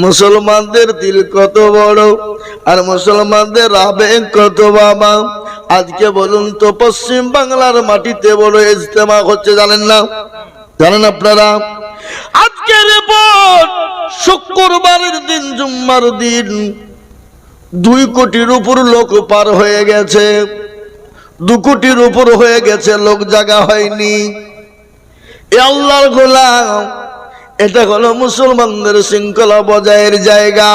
মুসলমানদের দিল কত বড় আর মুসলমানদের আবেগ কত বাবা। আজকে বলুন তো পশ্চিম বাংলার মাটিতে বড় ইজতেমা হচ্ছে, জানেন না? জানেন আপনারা? আজকে রিপোর্ট শুক্রবারের দিন, জুম্মার দিন 2 কোটির উপর লোক পার হয়ে গেছে। 2 কোটির উপর হয়ে গেছে, লোক জায়গা হয়নি। এ আল্লাহর গোলাম, এটা হলো মুসলমানদের শৃঙ্খলা বজায়ের জায়গা।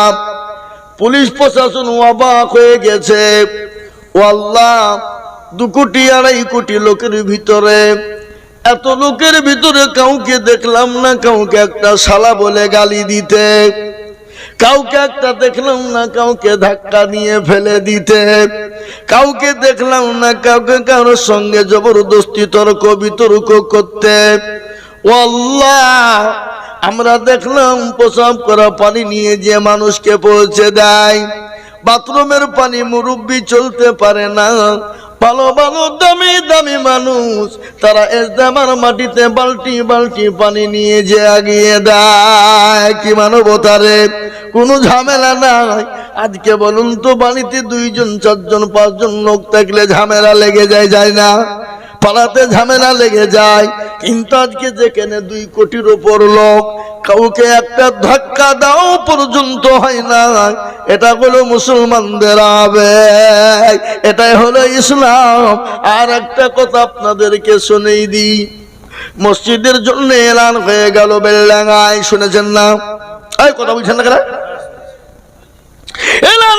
পুলিশ প্রশাসন অবাক হয়ে গেছে। ও আল্লাহ, 2 কোটি 2.5 কোটি লোকের ভিতরে, এত লোকের ভিতরে কাউকে দেখলাম না কাউকে একটা শালা বলে গালি দিতে, কাউকে একটা দেখলাম না কাউকে ধাক্কা নিয়ে ফেলে দিতে, কাউকে দেখলাম না কাউকে কারোর সঙ্গে জবরদস্তি তর্ক বিতর্ক করতে। ও আল্লাহ, আমরা দেখলাম প্রসাব করা পানি নিয়ে যে মানুষকে পৌঁছে দেয়, বাথরুমের পানি মুরব্বি চলতে পারে না, ভালো ভালো দামি দামি মানুষ তারা ইজতেমার মাটিতে বালতি বালতি পানি নিয়ে যে আগিয়ে দেয়। কি মানবতা রে, কোনো ঝামেলা নাই। আজকে বলুন তো, বাড়িতে 2 জন 4 জন 5 জন লোক থাকলে ঝামেলা লেগে যায়, যায় না? পাড়াতে ঝামেলা লেগে যায়। কিন্তু আজকে যেখানে 2 কোটির উপর লোক, কাউকে একটা ধাক্কা দাও পর্যন্ত হয় না। এটা হলো মুসলমানদের আবেগ, এটাই হলো ইসলাম। আর একটা কথা আপনাদেরকে শুনেই দিই, মসজিদের জন্য এলান হয়ে গেল বেলডাঙ্গায়, শুনেছেন না? এই কথা বলছেন না কেন? এলান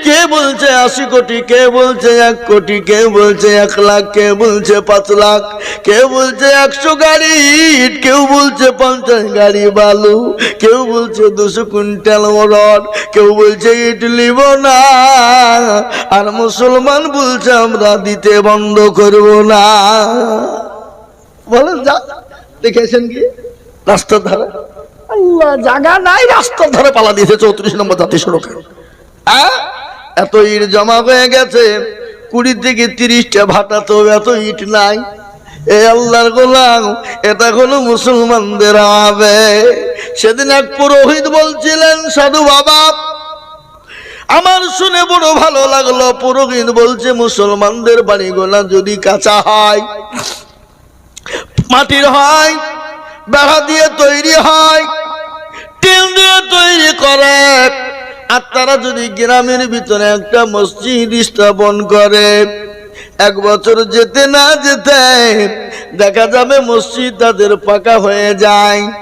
কে বলছে 80 কোটি, কে বলছে 1 কোটি, কে বলছে 1 লাখ, কে বলছে 5 লাখ, কেউ বলছে 100 গাড়ি ইট, কেউ বলছে 50 গাড়ি বালু, কেউ বলছে 200 কুইন্টাল রড, কেউ বলছে ইট লিব না। আর মুসলমান বলছে আমরা দিতে বন্ধ করব না। বলেন, যা দেখেছেন কি রাস্তার ধারে? আল্লাহ, জায়গা নাই, রাস্তার ধারে পালা দিয়েছে 34 নম্বর জাতীয় সড়কে। এত ইট জমা হয়ে গেছে, 20 থেকে 30টা ভাটা, তো এত ইট নাই। এ আল্লাহর গোলাম, এটা হলো মুসলমানদের আবেগ। সেদিন এক পুরোহিত বলছিলেন, সাধু বাবা, আমার শুনে বড় ভালো লাগলো। পুরোহিত বলছে, মুসলমানদের বাড়িগুলা যদি কাঁচা হয়, মাটির হয়, বেড়া দিয়ে তৈরি হয়, টিন দিয়ে তৈরি করে, আর তারা যদি গ্রামের ভিতরে একটা মসজিদ স্থাপন করে, 1 বছর যেতে না যেতে দেখা যাবে মসজিদ তাদের পাকা হয়ে যায়।